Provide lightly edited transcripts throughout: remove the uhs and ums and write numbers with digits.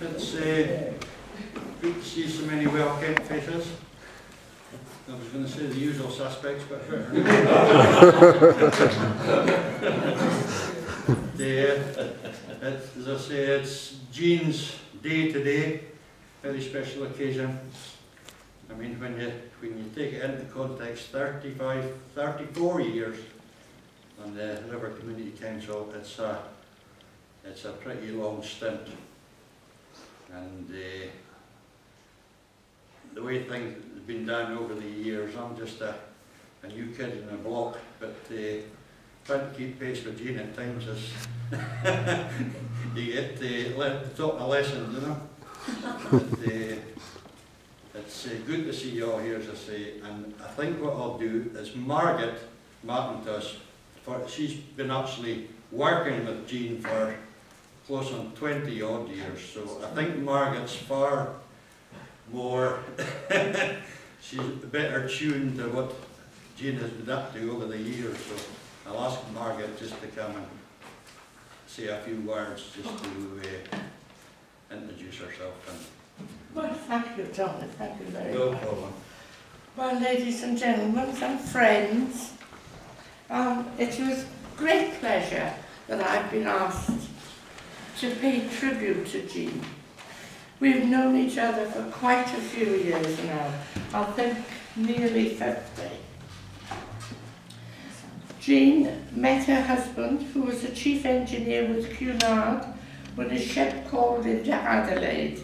It's good to see so many well-kept faces. I was going to say the usual suspects, but as I say, it's Jeanne's day today, very special occasion. I mean, when you take it into context, 34 years on the River Community Council, it's a pretty long stint. And the way things have been done over the years, I'm just a new kid in the block, but trying to keep pace with Jeanne at times is you get taught a lesson, you know. But, it's good to see you all here, as I say, and I think what I'll do is Martin to us, she's been actually working with Jeanne for close on 20 odd years, so I think Margaret's far more, she's better tuned to what Jeanne has been up to over the years, so I'll ask Margaret just to come and say a few words just to introduce herself. Well, thank you, John. Thank you very much. No problem. Well, ladies and gentlemen and friends, it was great pleasure that I've been asked to pay tribute to Jeanne. We've known each other for quite a few years now, I think nearly 50. Jeanne met her husband, who was the chief engineer with Cunard, when his ship called into Adelaide.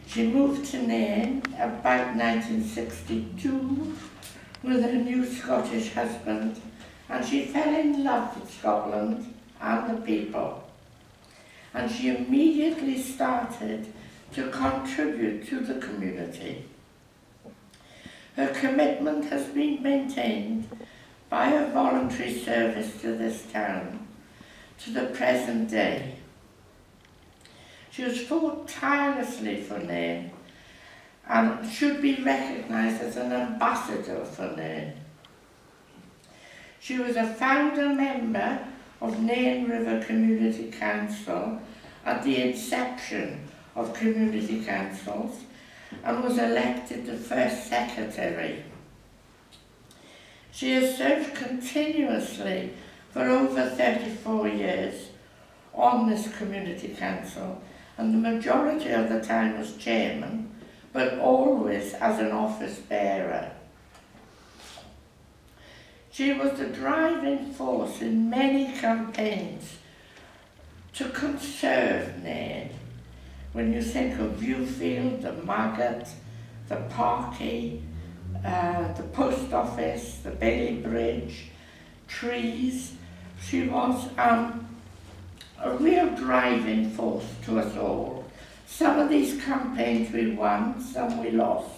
She moved to Nairn about 1962 with her new Scottish husband, and she fell in love with Scotland and the people. And she immediately started to contribute to the community. Her commitment has been maintained by her voluntary service to this town to the present day. She has fought tirelessly for Nairn and should be recognised as an ambassador for Nairn. She was a founder member of Nairn River Community Council at the inception of community councils and was elected the first secretary. She has served continuously for over 34 years on this community council, and the majority of the time as chairman, but always as an office bearer. She was the driving force in many campaigns to conserve Nairn. When you think of Viewfield, the Maggot, the Parky, the post office, the Bailey Bridge, trees, she was a real driving force to us all. Some of these campaigns we won, some we lost.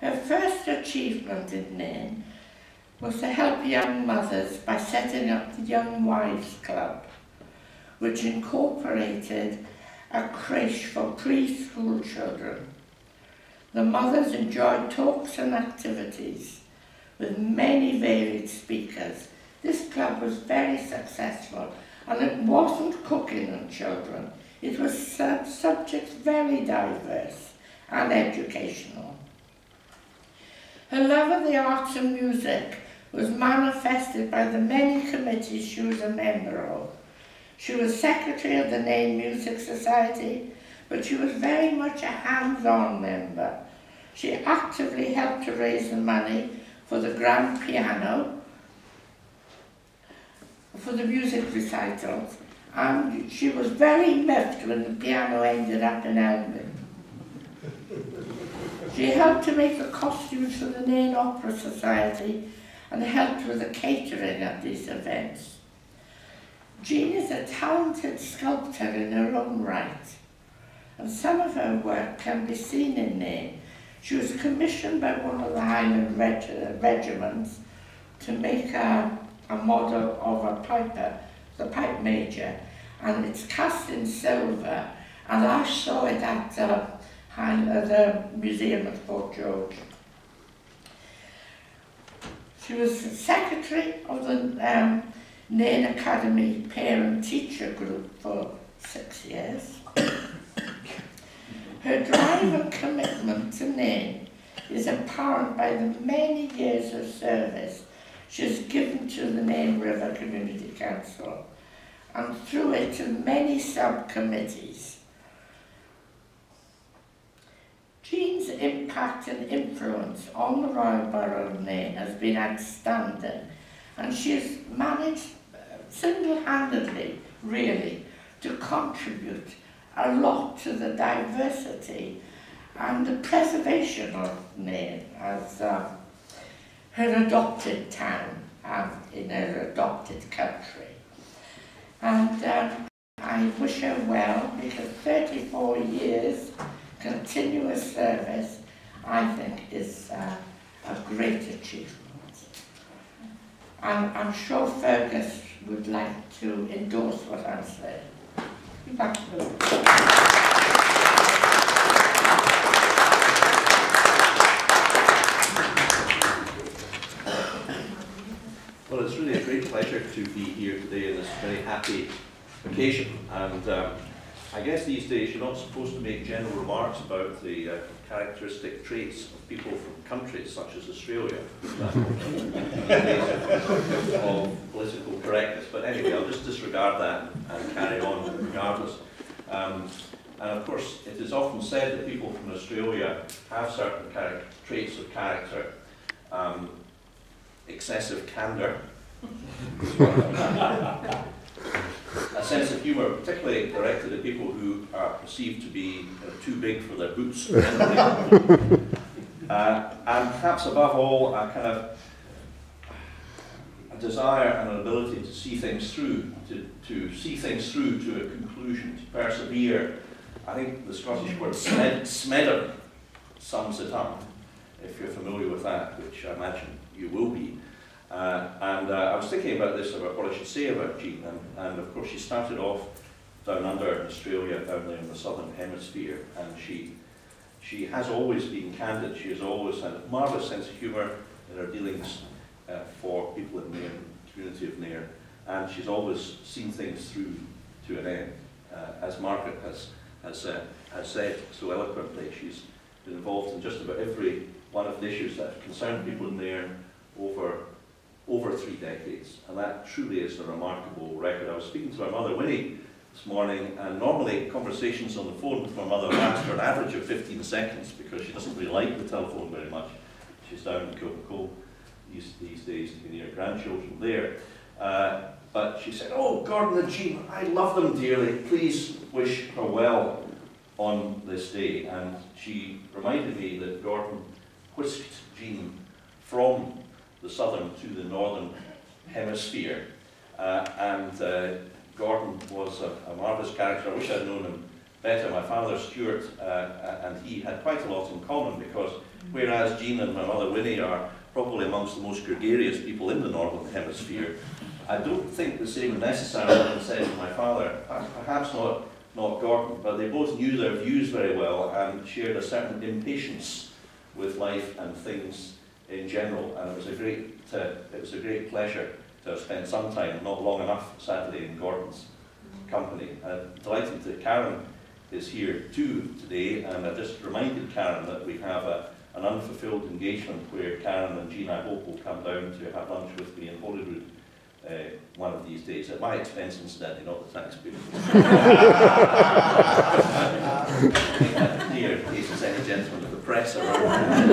Her first achievement in Nairn was to help young mothers by setting up the Young Wives Club, which incorporated a creche for preschool children. The mothers enjoyed talks and activities with many varied speakers. This club was very successful, and it wasn't cooking and children. It was subjects very diverse and educational. Her love of the arts and music was manifested by the many committees she was a member of. She was secretary of the Nairn Music Society, but she was very much a hands-on member. She actively helped to raise the money for the grand piano, for the music recitals, and she was very miffed when the piano ended up in Elming. She helped to make the costumes for the Nairn Opera Society and helped with the catering at these events. Jeanne is a talented sculptor in her own right, and some of her work can be seen in Nairn. She was commissioned by one of the Highland regiments to make a model of a piper, the pipe major, and it's cast in silver, and I saw it at the museum at Fort George. She was the secretary of the Nairn Academy Parent Teacher Group for 6 years. Her drive and commitment to Nairn is apparent by the many years of service she has given to the Nairn River Community Council and through it to many subcommittees. Jeanne's impact and influence on the Royal Borough of Nairn has been outstanding, and she has managed single-handedly, really, to contribute a lot to the diversity and the preservation of Nairn as her adopted town and in her adopted country. And I wish her well, because 34 years continuous service, I think, is a great achievement. And I'm sure Fergus would like to endorse what I'm saying. Back to you. Well, it's really a great pleasure to be here today on this very happy occasion, and I guess these days you're not supposed to make general remarks about the characteristic traits of people from countries such as Australia, of political correctness, but anyway, I'll just disregard that and carry on regardless. And of course, it is often said that people from Australia have certain traits of character, excessive candour, a sense of humour, particularly directed at people who are perceived to be too big for their boots, and perhaps above all, a kind of a desire and an ability to see things through, to see things through to a conclusion, to persevere. I think the Scottish word smedder sums it up, if you're familiar with that, which I imagine you will be. I was thinking about this, about what I should say about Jeanne, and of course she started off down under in Australia, down there in the southern hemisphere, and she has always been candid. She has always had a marvellous sense of humour in her dealings for people in Nairn, the community of Nairn, and she's always seen things through to an end. As Margaret has said so eloquently, she's been involved in just about every one of the issues that have concerned people in Nairn over 3 decades, and that truly is a remarkable record. I was speaking to my mother Winnie this morning, and normally conversations on the phone with my mother last for an average of 15 seconds because she doesn't really like the telephone very much. She's down in Kilmacoll these days to be near grandchildren there. But she said, "Oh, Gordon and Jeanne, I love them dearly. Please wish her well on this day." And she reminded me that Gordon whisked Jeanne from the southern to the northern hemisphere, Gordon was a marvellous character. I wish I'd known him better. My father Stuart and he had quite a lot in common, because whereas Jeanne and my mother Winnie are probably amongst the most gregarious people in the northern hemisphere, I don't think the same necessarily been said of my father. Perhaps not Gordon, but they both knew their views very well and shared a certain impatience with life and things in general, and it was a great pleasure to have spent some time, not long enough sadly, in Gordon's company. Delighted that Karen is here too today, and I just reminded Karen that we have an unfulfilled engagement where Karen and Jeanne, I hope, will come down to have lunch with me in Holyrood one of these days, at my expense incidentally, not the taxpayer. Here, in case there's any gentlemen of the press around.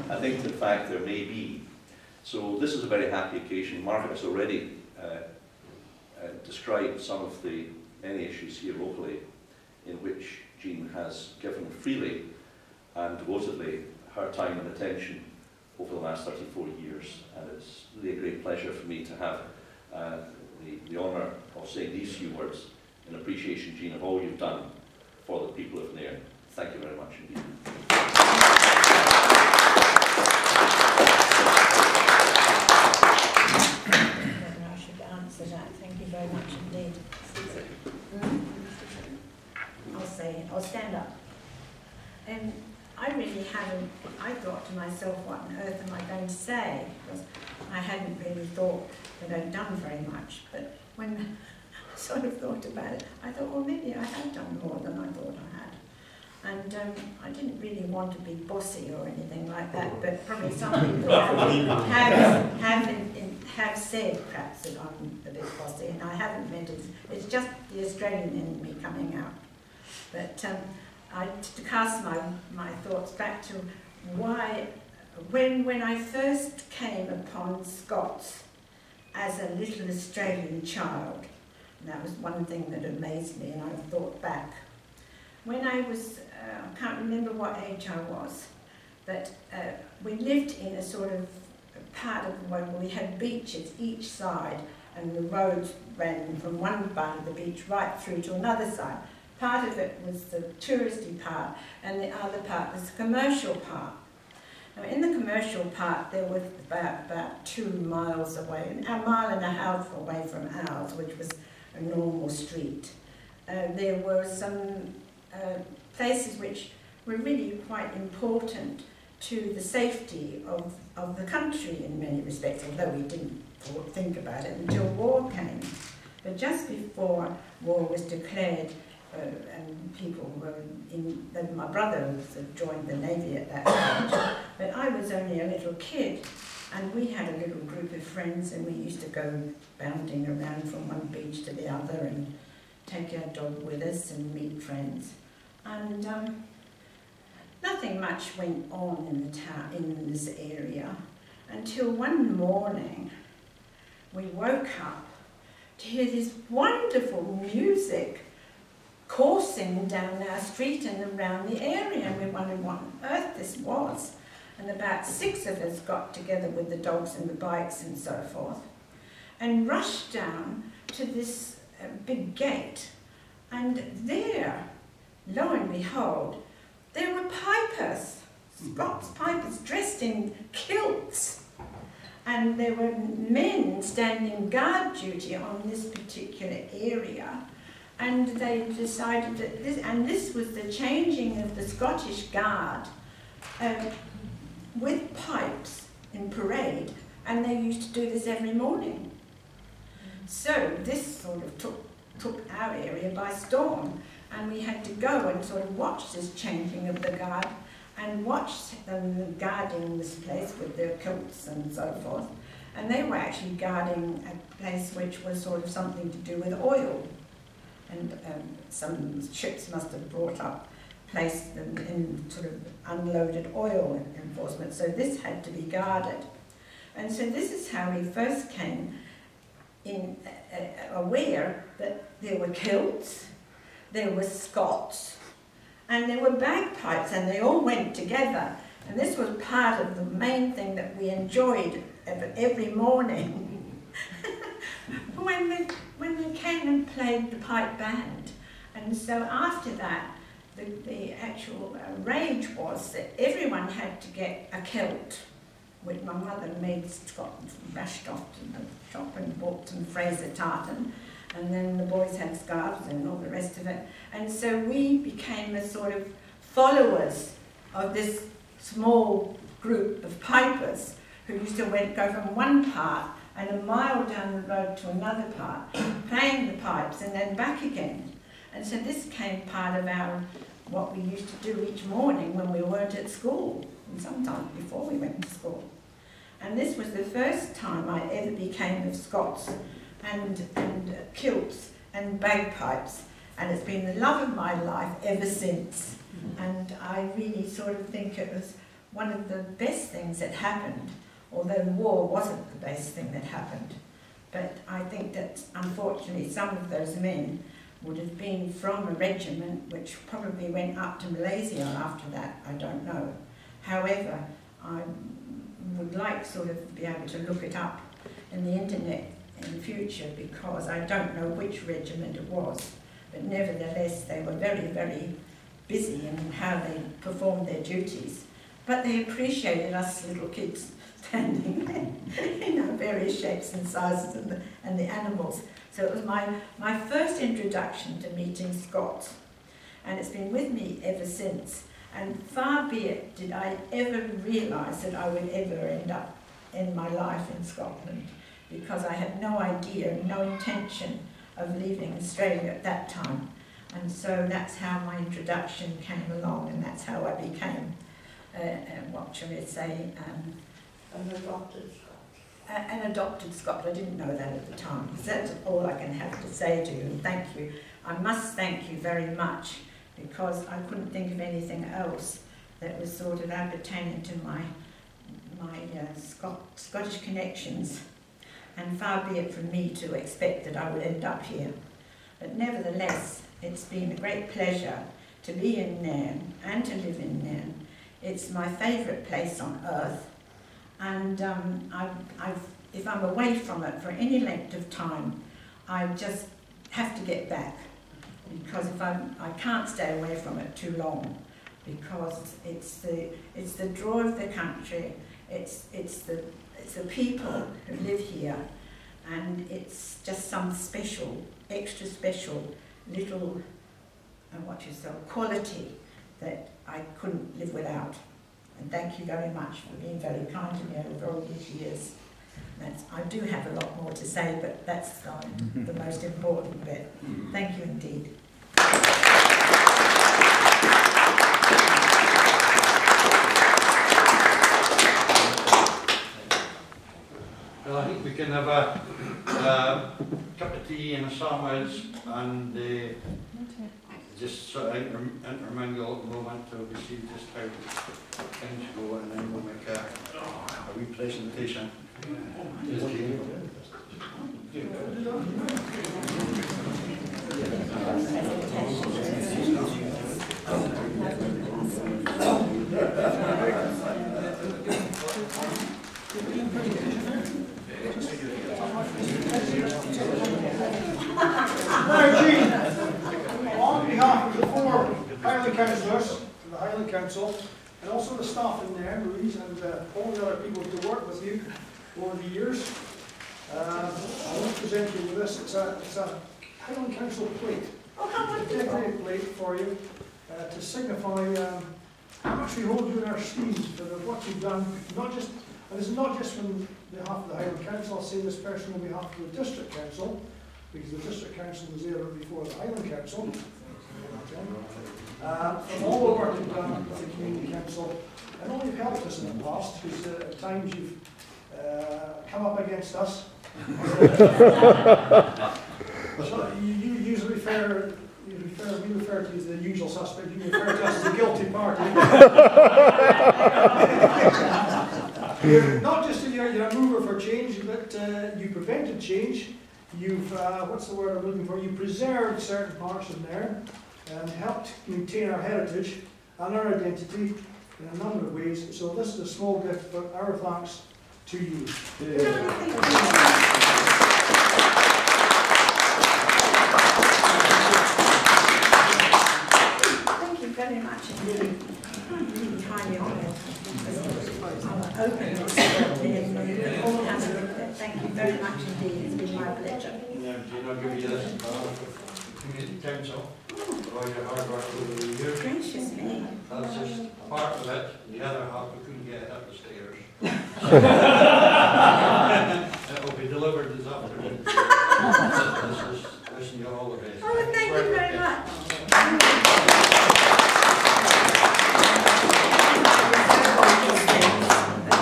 I think, in fact, there may be. So this is a very happy occasion. Margaret has already described some of the many issues here locally in which Jeanne has given freely and devotedly her time and attention over the last 34 years. And it's really a great pleasure for me to have the honour of saying these few words in appreciation, Jeanne, of all you've done for the people of Nairn. Thank you very much indeed. Thank you very much indeed. I'll stand up. I really hadn't, I thought to myself, what on earth am I going to say? Because I hadn't really thought that I'd done very much. But when sort of thought about it, I thought, well, maybe I had done more than I thought I had. And I didn't really want to be bossy or anything like that, but probably some people have said perhaps that I'm a bit bossy, and I haven't meant it. It's just the Australian in me coming out. But to cast my thoughts back to why, when I first came upon Scots as a little Australian child, and that was one thing that amazed me, and I thought back. When I was, I can't remember what age I was, but we lived in a sort of part of the world where we had beaches each side, and the roads ran from one part of the beach right through to another side. Part of it was the touristy part, and the other part was the commercial part. Now, in the commercial part, there was about 2 miles away, a mile and a half away from ours, which was a normal street. There were some places which were really quite important to the safety of the country in many respects, although we didn't think about it until war came. But just before war was declared, and people were my brother joined the Navy at that stage, but I was only a little kid, and we had a little group of friends, and we used to go bounding around from one beach to the other and take our dog with us and meet friends. And nothing much went on in the town, in this area, until one morning we woke up to hear this wonderful music coursing down our street and around the area, and we wondered what on earth this was. And about 6 of us got together with the dogs and the bikes and so forth, and rushed down to this big gate, and there, lo and behold, there were pipers, Scots pipers, dressed in kilts, and there were men standing guard duty on this particular area. And they decided that this was the changing of the Scottish Guard with pipes in parade, and they used to do this every morning. So this sort of took our area by storm, and we had to go and sort of watch this changing of the Guard, and watch them guarding this place with their kilts and so forth. And they were actually guarding a place which was sort of something to do with oil. And some ships must have brought up, placed them in sort of unloaded oil enforcement, so this had to be guarded. And so this is how we first came in aware that there were kilts, there were Scots, and there were bagpipes, and they all went together. And this was part of the main thing that we enjoyed every morning. When they came and played the pipe band. And so after that, the actual rage was that everyone had to get a kilt, which my mother rushed off to the shop and bought some Fraser tartan, and then the boys had scarves and all the rest of it. And so we became a sort of followers of this small group of pipers who used to go from one part and a mile down the road to another part, playing the pipes and then back again. And so this became part of what we used to do each morning when we weren't at school, and sometimes before we went to school. And this was the first time I ever became of Scots and kilts and bagpipes, and it's been the love of my life ever since. And I really sort of think it was one of the best things that happened, although war wasn't the best thing that happened. But I think that, unfortunately, some of those men would have been from a regiment which probably went up to Malaysia after that, I don't know. However, I would like sort of be able to look it up in the internet in the future, because I don't know which regiment it was. But nevertheless, they were very, very busy in how they performed their duties. But they appreciated us little kids standing there in various shapes and sizes and the animals. So it was my first introduction to meeting Scots, and it's been with me ever since. And far be it did I ever realise that I would ever end up in my life in Scotland, because I had no idea, no intention of leaving Australia at that time. And so that's how my introduction came along, and that's how I became, what shall we say, An adopted Scot. an adopted Scot. I didn't know that at the time. So that's all I can have to say to you, and thank you. I must thank you very much, because I couldn't think of anything else that was sort of appertaining to my Scottish connections, and far be it from me to expect that I would end up here. But nevertheless, it's been a great pleasure to be in Nairn and to live in Nairn. It's my favourite place on earth, and if I'm away from it for any length of time, I just have to get back, because I can't stay away from it too long, because it's the draw of the country, it's the people who live here, and it's just some special, extra special little quality that I couldn't live without. And thank you very much for being very kind to me over all these years. I do have a lot more to say, but that's the most important bit. Thank you indeed. Well, I think we can have a cup of tea and a sandwich, and just sort of intermingle at the moment to see just how things go, and then we'll make a wee presentation. Now, Jeanne, on behalf of the 4 Highland Councillors, the Highland Council, and also the staff in there, Louise, and all the other people who worked with you over the years, I want to present you with this. It's a Highland Council plate. A decorated plate for you to signify how much we hold you in our esteem for what you've done. And it's not just on behalf of the Highland Council. I'll say this person on behalf of the District Council, because the District Council was there before the Highland Council. From all the work you've done with the Community Council, and all you've helped us in the past, because at times you've come up against us. So you usually we refer to you as the usual suspect, you refer to us as the guilty party. You're not just you're a mover for change, but you prevented change. You've, what's the word I'm looking for? You preserved certain parts of Nairn and helped maintain our heritage and our identity in a number of ways. So this is a small gift for our thanks to you. Thank you very much indeed. I'm really highly honoured. I'll open this and all hands are up there. Thank you very much indeed. It's been my pleasure. Yeah, Jeanne, I'll give you this Community Council for all your hard work over the years. Gracious me. That's just part of it. The other half we couldn't get it up the stairs. It will be delivered this afternoon. This is wishing you all the best. Oh, thank you very much.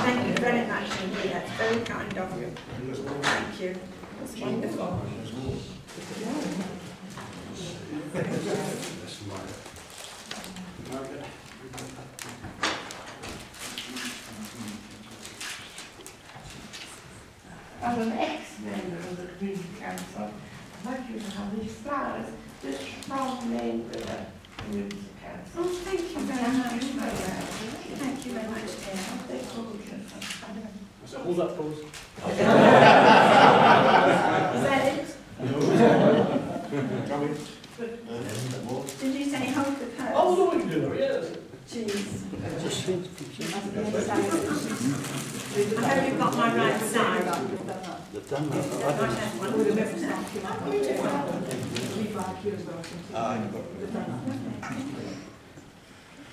Thank you very much indeed. That's very kind of you. Thank you. It's wonderful. As an ex-member of the Community Council, I'd like you to have these flowers just from Main River Community Council. Oh, thank you very much. Thank you very much, dear. They're gorgeous. So hold that pose. Is that it? Did you say hold the pose? Oh, no, we can do that, yes. Jeez. I hope you've got my right side.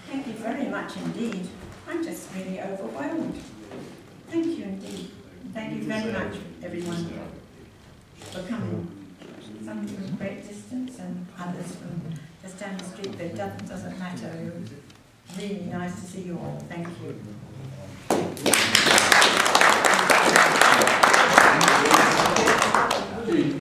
Thank you very much indeed. I'm just really overwhelmed. Thank you indeed. Thank you very much, everyone, for coming. some from great distance and others from just down the street, but it doesn't matter. It was really nice to see you all. Thank you.